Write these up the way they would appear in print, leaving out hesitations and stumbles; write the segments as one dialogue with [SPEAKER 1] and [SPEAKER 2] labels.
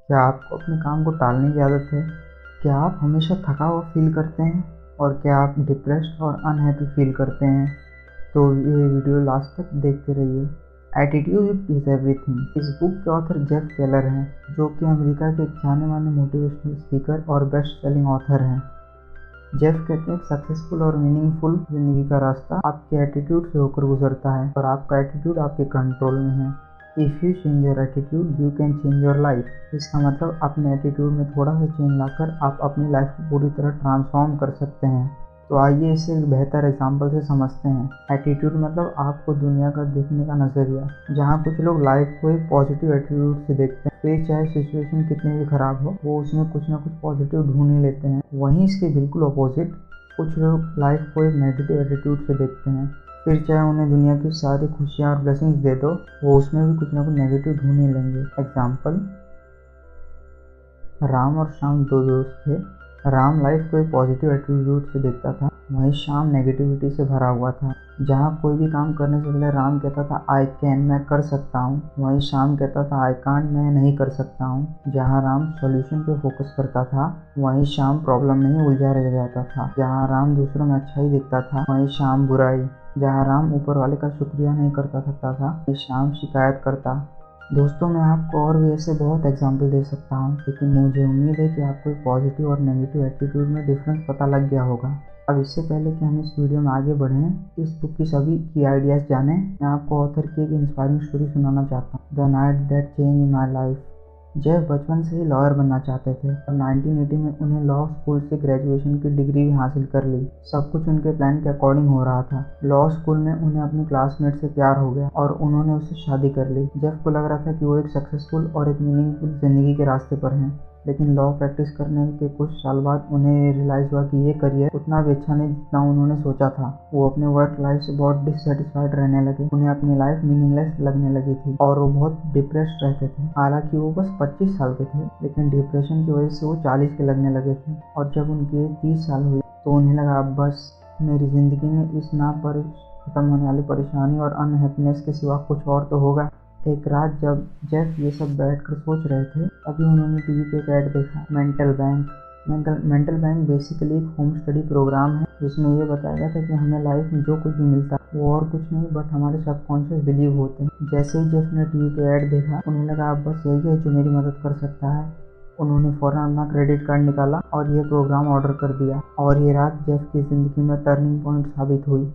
[SPEAKER 1] क्या आपको अपने काम को टालने की आदत है? क्या आप हमेशा थका हुआ फील करते हैं? और क्या आप डिप्रेस्ड और अनहैप्पी फील करते हैं? तो ये वीडियो लास्ट तक देखते रहिए। Attitude is everything. इस बुक के ऑथर जेफ केलर हैं, जो कि अमेरिका के एक जाने माने मोटिवेशनल स्पीकर और बेस्ट सेलिंग ऑथर हैं। जेफ कहते हैं, सक्सेसफुल और मीनिंगफुल जिंदगी का रास्ता आपके एटीट्यूड से होकर गुजरता है और आपका एटीट्यूड आपके कंट्रोल में है। If you change your attitude you can change your life. इसका मतलब अपने एटीट्यूड में थोड़ा सा चेंज लाकर आप अपनी लाइफ को पूरी तरह ट्रांसफॉर्म कर सकते हैं। तो आइए इसे एक बेहतर एग्जाम्पल से समझते हैं। एटीट्यूड मतलब आपको दुनिया का देखने का नज़रिया। जहाँ कुछ लोग लाइफ को एक पॉजिटिव एटीट्यूड से देखते हैं, फिर चाहे सिचुएशन कितनी भी खराब हो, वो उसमें कुछ ना कुछ पॉजिटिव ढूंढ ही लेते हैं। वहीं इसके बिल्कुल अपोजिट, कुछ लोग लाइफ को एक नेगेटिव एटीट्यूड से देखते हैं, फिर चाहे उन्हें दुनिया की सारी खुशियाँ और ब्लेसिंग्स दे दो, वो उसमें भी कुछ ना कुछ नेगेटिव ढूंढ ही लेंगे। एग्जाम्पल, राम और श्याम दो दोस्त थे। राम लाइफ को एक पॉजिटिव एटीट्यूड से देखता था, वहीं श्याम नेगेटिविटी से भरा हुआ था। जहाँ कोई भी काम करने से पहले राम कहता था आई कैन, मैं कर सकता हूँ, वहीं श्याम कहता था आई कांट, मैं नहीं कर सकता हूँ। जहाँ राम सॉल्यूशन पे फोकस करता था, वहीं श्याम प्रॉब्लम में ही उलझा रह जाता था। जहाँ राम दूसरों में अच्छाई देखता था, वहीं श्याम बुराई। जहाँ राम ऊपर वाले का शुक्रिया नहीं करता सकता था, वहीं श्याम शिकायत करता। दोस्तों, मैं आपको और भी ऐसे बहुत एग्जाम्पल दे सकता हूँ, लेकिन मुझे उम्मीद है कि आपको एक पॉजिटिव और नेगेटिव एटीट्यूड में डिफरेंस पता लग गया होगा। अब इससे पहले कि हम इस वीडियो में आगे बढ़ें, इस बुक की सभी की आइडियाज़ जानें, मैं आपको ऑथर की एक इंस्पायरिंग स्टोरी सुनाना चाहता हूँ, the night that change my life. Jeff बचपन से ही लॉयर बनना चाहते थे और 1980 में उन्हें लॉ स्कूल से ग्रेजुएशन की डिग्री भी हासिल कर ली। सब कुछ उनके प्लान के अकॉर्डिंग हो रहा था। लॉ स्कूल में उन्हें अपनी क्लासमेट से प्यार हो गया और उन्होंने उससे शादी कर ली। जेफ को लग रहा था कि वो एक सक्सेसफुल और एक मीनिंगफुल जिंदगी के रास्ते पर हैं, लेकिन लॉ प्रैक्टिस करने के कुछ साल बाद उन्हें रियलाइज़ हुआ कि ये करियर उतना भी अच्छा नहीं जितना उन्होंने सोचा था। वो अपने वर्क लाइफ से बहुत डिससेटिस्फाइड रहने लगे। उन्हें अपनी लाइफ मीनिंगलेस लगने लगी थी और वो बहुत डिप्रेस्ड रहते थे। हालांकि वो बस 25 साल के थे, लेकिन डिप्रेशन की वजह से वो 40 के लगने लगे थे। और जब उनकी 30 साल हुई तो उन्हें लगा, अब बस मेरी ज़िंदगी में इस ना पर खत्म होने वाली परेशानी और अनहैप्पीनेस के सिवा कुछ और तो होगा। एक रात जब जेफ ये सब बैठकर सोच रहे थे, तभी उन्होंने टीवी पे एक ऐड देखा, mental bank. Mental bank basically एक होम स्टडी प्रोग्राम है, जिसमें ये बताया गया था कि हमें लाइफ में जो कुछ भी मिलता है वो और कुछ नहीं बट हमारे सबकॉन्शियस बिलीव होते हैं। जैसे ही जेफ ने टीवी पे ऐड देखा, उन्हें लगा अब बस यही है जो मेरी मदद कर सकता है। उन्होंने फ़ौरन अपना क्रेडिट कार्ड निकाला और ये प्रोग्राम ऑर्डर कर दिया। और ये रात जेफ की ज़िंदगी में टर्निंग पॉइंट साबित हुई।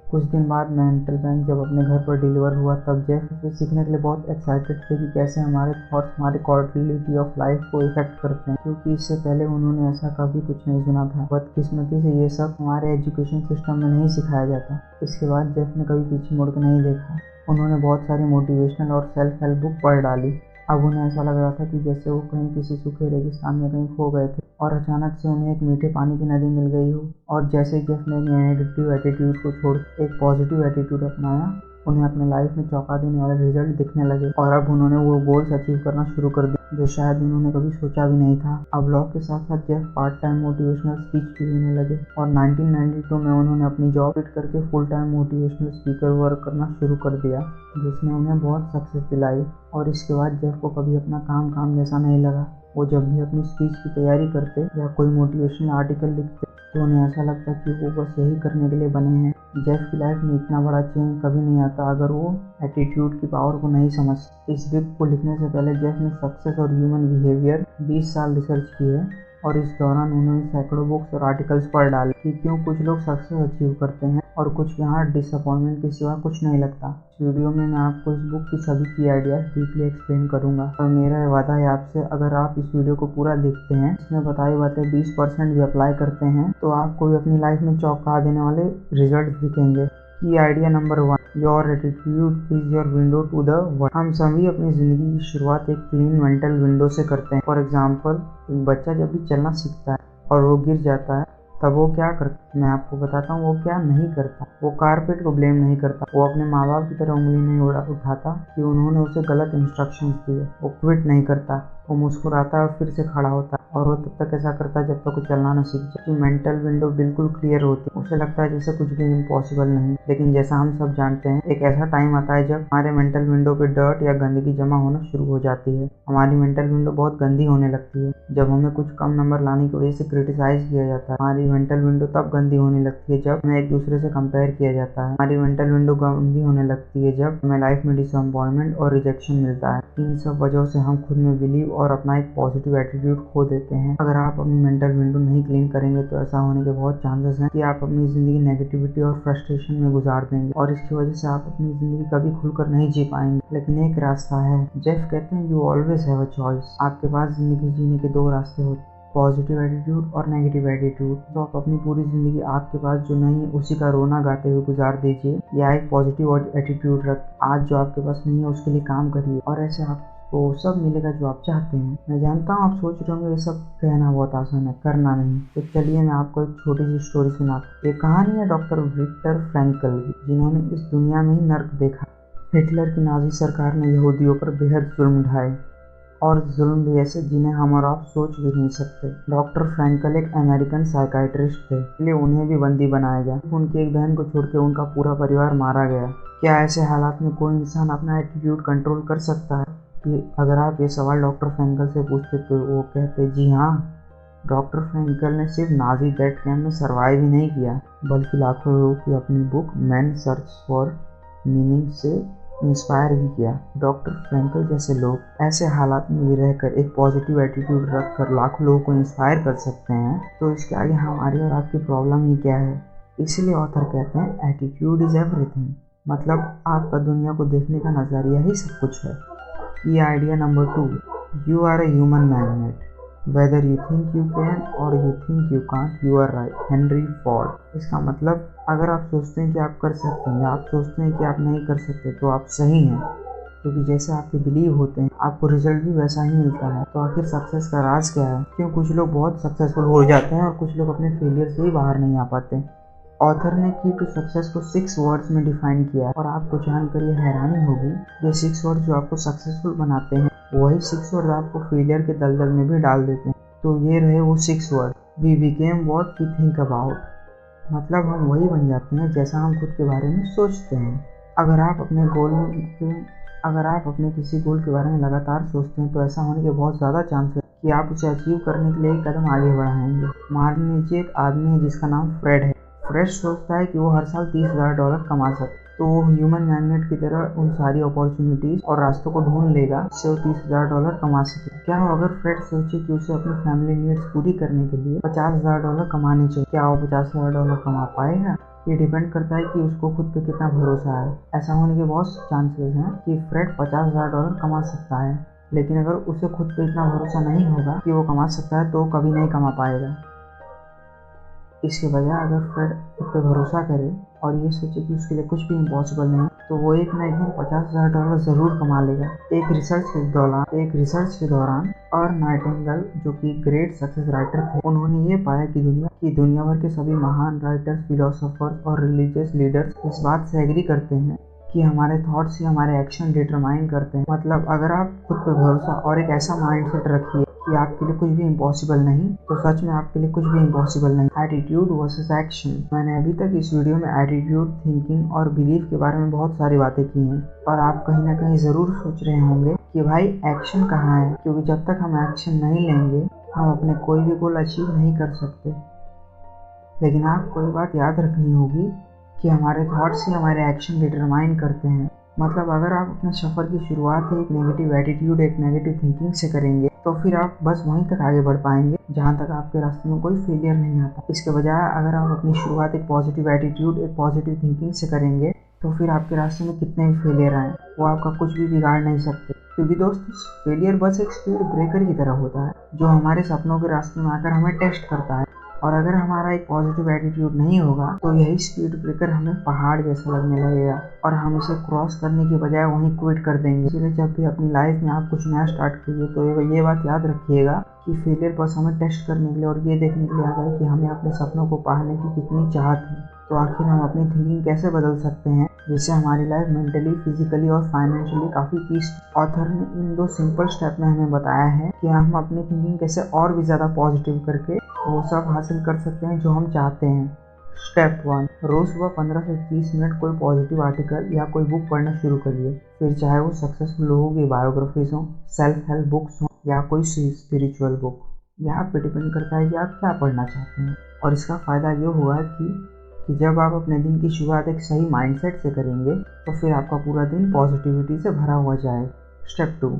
[SPEAKER 1] कुछ दिन बाद मेंटल बैंक जब अपने घर पर डिलीवर हुआ, तब जेफ इसे सीखने के लिए बहुत एक्साइटेड थे कि कैसे हमारे थॉट्स हमारी क्वालिटी ऑफ लाइफ को इफेक्ट करते हैं, क्योंकि इससे पहले उन्होंने ऐसा कभी कुछ नहीं सुना था। बदकिस्मती से ये सब हमारे एजुकेशन सिस्टम में नहीं सिखाया जाता। इसके बाद जेफ ने कभी पीछे मुड़ के नहीं देखा। उन्होंने बहुत सारी मोटिवेशनल और सेल्फ हेल्प बुक पढ़ डाली। अब उन्हें ऐसा लग रहा था कि जैसे वो कहीं किसी सूखे रेगिस्तान में कहीं खो गए थे और अचानक से उन्हें एक मीठे पानी की नदी मिल गई हो। और जैसे जेफ ने नेगेटिव एटीट्यूड को छोड़ एक पॉजिटिव एटीट्यूड अपनाया, उन्हें अपने लाइफ में चौंका देने वाले रिजल्ट दिखने लगे और अब उन्होंने वो गोल्स अचीव करना शुरू कर दिया जो शायद उन्होंने कभी सोचा भी नहीं था। अब लॉ के साथ साथ Jeff part time motivational speech भी देने लगे और 1992 में उन्होंने अपनी जॉब क्विट करके full time motivational speaker work करना शुरू कर दिया, जिसने उन्हें बहुत सक्सेस दिलाई। और इसके बाद जेफ को कभी अपना काम जैसा नहीं लगा। वो जब भी अपनी स्पीच की तैयारी करते या कोई मोटिवेशनल आर्टिकल लिखते, तो उन्हें ऐसा लगता कि वो बस यही करने के लिए बने हैं। जेफ की लाइफ में इतना बड़ा चेंज कभी नहीं आता अगर वो एटीट्यूड की पावर को नहीं समझ। इस बुक को लिखने से पहले जेफ ने सक्सेस और ह्यूमन बिहेवियर 20 साल रिसर्च की है और इस दौरान उन्होंने सैकड़ों बुक्स और आर्टिकल्स पढ़ डाले कि क्यों कुछ लोग सक्सेस अचीव करते हैं और कुछ के यहाँ डिसअपॉइंटमेंट के सिवा कुछ नहीं लगता। इस वीडियो में मैं आपको इस बुक की सभी की आइडियाज डीपली एक्सप्लेन करूंगा और मेरा वादा है आपसे, अगर आप इस वीडियो को पूरा देखते हैं, इसमें बताई बातें 20% भी अप्लाई करते हैं, तो आपको भी अपनी लाइफ में चौंका देने वाले रिजल्ट दिखेंगे। की idea number 1, your attitude is your window to the world. हम सभी अपनी ज़िंदगी की शुरुआत एक क्लीन मेंटल विंडो से करते हैं। फॉर एग्जांपल, एक बच्चा जब भी चलना सीखता है और वो गिर जाता है, तब वो क्या करता है, मैं आपको बताता हूँ वो क्या नहीं करता। वो कारपेट को ब्लेम नहीं करता, वो अपने माँ बाप की तरह उंगली नहीं उठाता कि उन्होंने उसे गलत इंस्ट्रक्शंस दिए। वो क्विट नहीं करता, वो मुस्कुराता है और फिर से खड़ा होता है, और वो तब तक ऐसा करता है जब तक वो चलना न सीख जाए। उसकी मेंटल विंडो बिल्कुल क्लियर होती है, उसे लगता है जैसे कुछ भी इम्पॉसिबल नहीं। लेकिन जैसा हम सब जानते हैं, एक ऐसा टाइम आता है जब हमारे मेंटल विंडो पे डर्ट या गंदगी जमा होना शुरू हो जाती है। हमारी मेंटल विंडो बहुत गंदी होने लगती है जब हमें कुछ कम नंबर लाने की वजह से क्रिटिसाइज किया जाता है। हमारी मेंटल विंडो तब गंदी होने लगती है जब हमें एक दूसरे से कंपेयर किया जाता है। हमारी मेंटल विंडो गंदी होने लगती है जब हमें लाइफ में डिसअपॉइंटमेंट और रिजेक्शन मिलता है। इन सब वजहों से हम खुद में बिलीव और अपना एक पॉजिटिव एटीट्यूड खो देते हैं। अगर आप अपनी मेंटल विंडो नहीं क्लीन करेंगे तो ऐसा होने के बहुत चांसेस हैं कि आप अपनी ज़िंदगी नेगेटिविटी और फ्रस्ट्रेशन में गुजार देंगे, और इसकी वजह से आप अपनी ज़िंदगी कभी खुलकर नहीं जी पाएंगे। लेकिन एक रास्ता है। जेफ कहते हैं, you always have a choice. आपके पास ज़िंदगी जीने के दो रास्ते होते हैं, पॉजिटिव एटीट्यूड और नेगेटिव एटीट्यूड। तो आप अपनी पूरी ज़िंदगी आपके पास जो नहीं है उसी का रोना गाते हुए गुजार दीजिए, या एक पॉजिटिव एटीट्यूड रख आज जो आपके पास नहीं है उसके लिए काम करिए, और ऐसे आपको सब मिलेगा जो आप चाहते हैं। मैं जानता हूँ आप सोच रहे होंगे ये सब कहना बहुत आसान है, करना नहीं। तो चलिए मैं आपको एक छोटी सी स्टोरी सुनाता। ये कहानी है डॉक्टर विक्टर फ्रैंकल की, जिन्होंने इस दुनिया में ही नर्क देखा। हिटलर की नाज़ी सरकार ने यहूदियों पर बेहद जुल्म ढाए, और जुल्म भी ऐसे जिन्हें हम और आप सोच भी नहीं सकते। डॉक्टर फ्रैंकल एक अमेरिकन साइकाइट्रिस्ट थे, इसलिए उन्हें भी बंदी बनाया गया। उनकी एक बहन को छोड़ के उनका पूरा परिवार मारा गया। क्या ऐसे हालात में कोई इंसान अपना एटीट्यूड कंट्रोल कर सकता है? कि अगर आप ये सवाल डॉक्टर फ्रैंकल से पूछते तो वो कहते, जी हाँ। डॉक्टर फ्रैंकल ने सिर्फ नाजी डेथ कैंप में सर्वाइव ही नहीं किया, बल्कि लाखों लोगों की अपनी book man search for meaning से इंस्पायर भी किया। डॉक्टर फ्रैंकल जैसे लोग ऐसे हालात में भी रहकर एक पॉजिटिव एटीट्यूड रखकर लाखों लोगों को इंस्पायर कर सकते हैं, तो इसके आगे हमारी और आपकी प्रॉब्लम ही क्या है? इसीलिए ऑथर कहते हैं, एटीट्यूड इज एवरीथिंग। मतलब आपका दुनिया को देखने का नज़रिया ही सब कुछ है। ये idea number 2, you are a human magnet, whether you think you can or you think you can't, you are right. Henry Ford. इसका मतलब अगर आप सोचते हैं कि आप कर सकते हैं या आप सोचते हैं कि आप नहीं कर सकते तो आप सही हैं, क्योंकि जैसे आपके बिलीव होते हैं आपको रिजल्ट भी वैसा ही मिलता है। तो आखिर सक्सेस का राज क्या है? क्यों कुछ लोग बहुत सक्सेसफुल हो जाते हैं और कुछ लोग अपने फेलियर से ही बाहर नहीं आ पाते? ऑथर ने की टू सक्सेस को 6 वर्ड्स में डिफाइन किया, और आपको जानकर ये हैरानी होगी, ये 6 वर्ड जो आपको सक्सेसफुल बनाते हैं वही 6 वर्ड आपको फेलियर के दलदल में भी डाल देते हैं। तो ये रहे वो 6 word, we became what we think about. मतलब हम वही बन जाते हैं जैसा हम खुद के बारे में सोचते हैं। अगर आप अपने किसी गोल के बारे में लगातार सोचते हैं तो ऐसा होने के बहुत ज़्यादा चांस है कि आप उसे अचीव करने के लिए एक कदम आगे बढ़ाएंगे। मान लीजिए एक आदमी है जिसका नाम फ्रेड है। फ्रेड सोचता है कि वो हर साल $30,000 कमा सकता, तो वो ह्यूमन मैग्नेट की तरह उन सारी अपॉर्चुनिटीज़ और रास्तों को ढूंढ लेगा जिससे वो $30,000 कमा सके। क्या हो अगर फ्रेड सोचे कि उसे अपनी फैमिली नीड्स पूरी करने के लिए $50,000 कमाने चाहिए? क्या वो $50,000 कमा पाएगा? ये डिपेंड करता है कि उसको खुद पे कितना भरोसा है। ऐसा होने के बहुत चांसेस हैं कि फ्रेड $50,000 कमा सकता है, लेकिन अगर उसे खुद पे इतना भरोसा नहीं होगा कि वो कमा सकता है तो वो कभी नहीं कमा पाएगा। इसके बजाय अगर फ्रेड खुद पे भरोसा करे और ये सोचे कि उसके लिए कुछ भी इम्पॉसिबल नहीं, तो वो एक ना एक दिन $50,000 ज़रूर कमा लेगा। एक रिसर्च के दौरान और नाइटिंगेल, जो कि ग्रेट सक्सेस राइटर थे, उन्होंने ये पाया कि दुनिया भर के सभी महान राइटर्स, फिलोसोफर्स और रिलीजियस लीडर्स इस बात से एग्री करते हैं कि हमारे थॉट्स ही हमारे एक्शन डिटरमाइन करते हैं। मतलब अगर आप खुद पे भरोसा और एक ऐसा माइंडसेट रखिए कि आपके लिए कुछ भी इम्पॉसिबल नहीं, तो सच में आपके लिए कुछ भी इम्पॉसिबल नहीं। Attitude versus action. मैंने अभी तक इस वीडियो में एटीट्यूड, थिंकिंग और बिलीफ के बारे में बहुत सारी बातें की हैं, और आप कहीं ना कहीं ज़रूर सोच रहे होंगे कि भाई एक्शन कहाँ है, क्योंकि जब तक हम एक्शन नहीं लेंगे हम अपने कोई भी गोल अचीव नहीं कर सकते। लेकिन आपको ये बात याद रखनी होगी कि हमारे थॉट्स ही हमारे एक्शन डिटरमाइन करते हैं। मतलब अगर आप अपने सफ़र की शुरुआत ही एक नेगेटिव एटीट्यूड, एक नेगेटिव थिंकिंग से करेंगे, तो फिर आप बस वहीं तक आगे बढ़ पाएंगे जहाँ तक आपके रास्ते में कोई फेलियर नहीं आता। इसके बजाय अगर आप अपनी शुरुआत एक पॉजिटिव एटीट्यूड, एक पॉजिटिव थिंकिंग से करेंगे, तो फिर आपके रास्ते में कितने भी फेलियर आए वो आपका कुछ भी बिगाड़ नहीं सकते। क्योंकि दोस्तों, फेलियर बस एक स्पीड ब्रेकर की तरह होता है जो हमारे सपनों के रास्ते में आकर हमें टेस्ट करता है, और अगर हमारा एक पॉजिटिव एटीट्यूड नहीं होगा तो यही स्पीड ब्रेकर हमें पहाड़ जैसा लगने लगेगा और हम इसे क्रॉस करने के बजाय वहीं क्विट कर देंगे। इसलिए जब भी अपनी लाइफ में आप कुछ नया स्टार्ट कीजिए तो ये बात याद रखिएगा कि फेलियर बस हमें टेस्ट करने के लिए और ये देखने के लिए आता है कि हमें अपने सपनों को पाने की कितनी चाहत है। तो आखिर हम अपनी थिंकिंग कैसे बदल सकते हैं जिससे हमारी लाइफ मेंटली, फिजिकली और फाइनेंशियली काफ़ी पीस। ऑथर ने इन 2 सिंपल स्टेप में हमें बताया है कि हम अपनी थिंकिंग कैसे और भी ज़्यादा पॉजिटिव करके वो सब हासिल कर सकते हैं जो हम चाहते हैं। स्टेप 1, रोज़ सुबह 15 से 30 मिनट कोई पॉजिटिव आर्टिकल या कोई बुक पढ़ना शुरू करिए। फिर चाहे वो सक्सेसफुल लोगों की बायोग्राफीज हों, सेल्फ हेल्प बुक्स हों या कोई स्पिरिचुअल बुक। यह आप पे डिपेंड करता है कि आप क्या पढ़ना चाहते हैं। और इसका फ़ायदा ये होगा कि जब आप अपने दिन की शुरुआत एक सही माइंडसेट से करेंगे तो फिर आपका पूरा दिन पॉजिटिविटी से भरा हुआ जाएगा। स्टेप 2,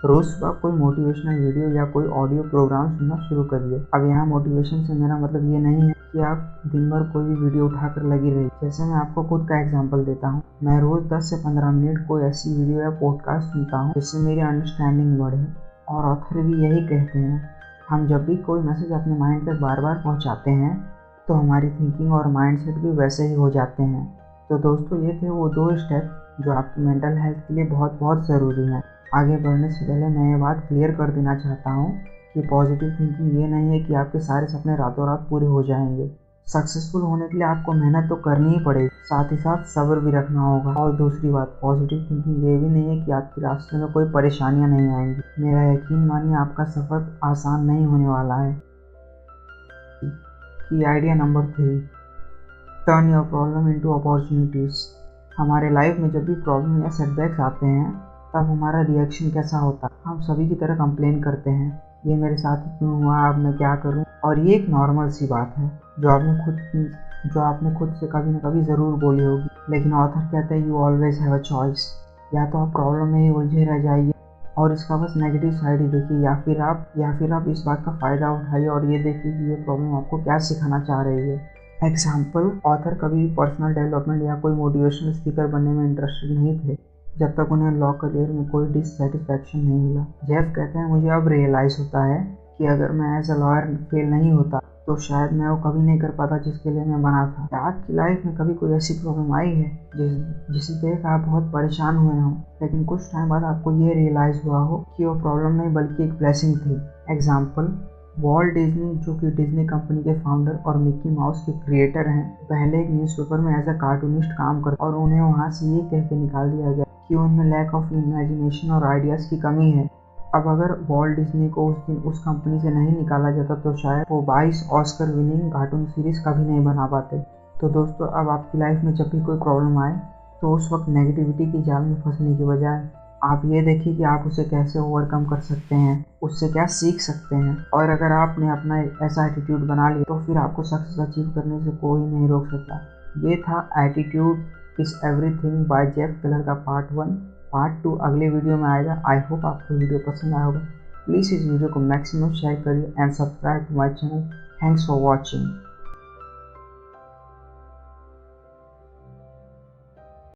[SPEAKER 1] रोज़ सुबह कोई मोटिवेशनल वीडियो या कोई ऑडियो प्रोग्राम सुनना शुरू करिए। अब यहाँ मोटिवेशन से मेरा मतलब ये नहीं है कि आप दिन भर कोई भी वीडियो उठाकर लगी रही। जैसे मैं आपको खुद का एग्जांपल देता हूँ, मैं रोज़ 10 से 15 मिनट कोई ऐसी वीडियो या पॉडकास्ट सुनता हूँ जिससे मेरी अंडरस्टैंडिंग बढ़े। और ऑथर भी यही कहते हैं, हम जब भी कोई मैसेज अपने माइंड तक बार बार पहुँचाते हैं तो हमारी थिंकिंग और माइंडसेट भी वैसे ही हो जाते हैं। तो दोस्तों, ये थे वो 2 स्टेप जो आपकी मेंटल हेल्थ के लिए बहुत बहुत ज़रूरी हैं। आगे बढ़ने से पहले मैं ये बात क्लियर कर देना चाहता हूँ कि पॉजिटिव थिंकिंग ये नहीं है कि आपके सारे सपने रातों रात पूरे हो जाएंगे। सक्सेसफुल होने के लिए आपको मेहनत तो करनी ही पड़ेगी, साथ ही साथ सब्र भी रखना होगा। और दूसरी बात, पॉजिटिव थिंकिंग ये भी नहीं है कि आपके रास्ते में कोई परेशानियाँ नहीं आएंगी। मेरा यकीन मानिए, आपका सफ़र आसान नहीं होने वाला है। की idea number 3, turn your problem into opportunities. हमारे लाइफ में जब भी प्रॉब्लम या सेटबैक्स आते हैं तब हमारा रिएक्शन कैसा होता है? हम सभी की तरह कंप्लेन करते हैं, ये मेरे साथ ही क्यों हुआ, अब मैं क्या करूं? और ये एक नॉर्मल सी बात है जो आपने खुद से कभी ना कभी ज़रूर बोली होगी। लेकिन ऑथर कहते हैं, you always have a choice. या तो आप प्रॉब्लम में ही उलझे रह जाइए और इसका बस नेगेटिव साइड ही देखिए, या फिर आप इस बात का फ़ायदा उठाइए और ये देखिए कि ये प्रॉब्लम आपको क्या सिखाना चाह रही है। एग्जाम्पल, ऑथर कभी पर्सनल डेवलपमेंट या कोई मोटिवेशनल स्पीकर बनने में इंटरेस्टेड नहीं थे जब तक उन्हें लॉ करियर में कोई डिससेटिस्फैक्शन नहीं मिला। जेफ कहते हैं, मुझे अब रियलाइज़ होता है कि अगर मैं एज अ लॉयर फेल नहीं होता तो शायद मैं वो कभी नहीं कर पाता जिसके लिए मैं बना था। आपकी लाइफ में कभी कोई ऐसी प्रॉब्लम आई है जिसे देख आप बहुत परेशान हुए हों, लेकिन कुछ टाइम बाद आपको ये रियलाइज़ हुआ हो कि वो प्रॉब्लम नहीं बल्कि एक ब्लेसिंग थी? एग्जाम्पल, वॉल्ट डिज्नी, जो कि डिज्नी कंपनी के फाउंडर और मिक्की माउस के क्रिएटर हैं, पहले एक न्यूज़पेपर में एज अ कार्टूनिस्ट काम करते और उन्हें वहाँ से ये कह के निकाल दिया गया कि उनमें लैक ऑफ इमेजिनेशन और आइडियाज़ की कमी है। अब अगर वॉल्ट डिज्नी को उस दिन उस कंपनी से नहीं निकाला जाता तो शायद वो 22 ऑस्कर विनिंग कार्टून सीरीज़ कभी नहीं बना पाते। तो दोस्तों, अब आपकी लाइफ में जब भी कोई प्रॉब्लम आए तो उस वक्त नेगेटिविटी की जाल में फंसने की बजाय आप ये देखिए कि आप उसे कैसे ओवरकम कर सकते हैं, उससे क्या सीख सकते हैं। और अगर आपने अपना ऐसा एटीट्यूड बना लिया तो फिर आपको सक्सेस अचीव करने से कोई नहीं रोक सकता। ये था attitude is everything by Jeff Keller का पार्ट 1। पार्ट 2 अगले वीडियो में आएगा। आई होप आपको वीडियो पसंद आया होगा। प्लीज़ इस वीडियो को मैक्सिमम शेयर करिए and subscribe to my channel. Thanks for watching.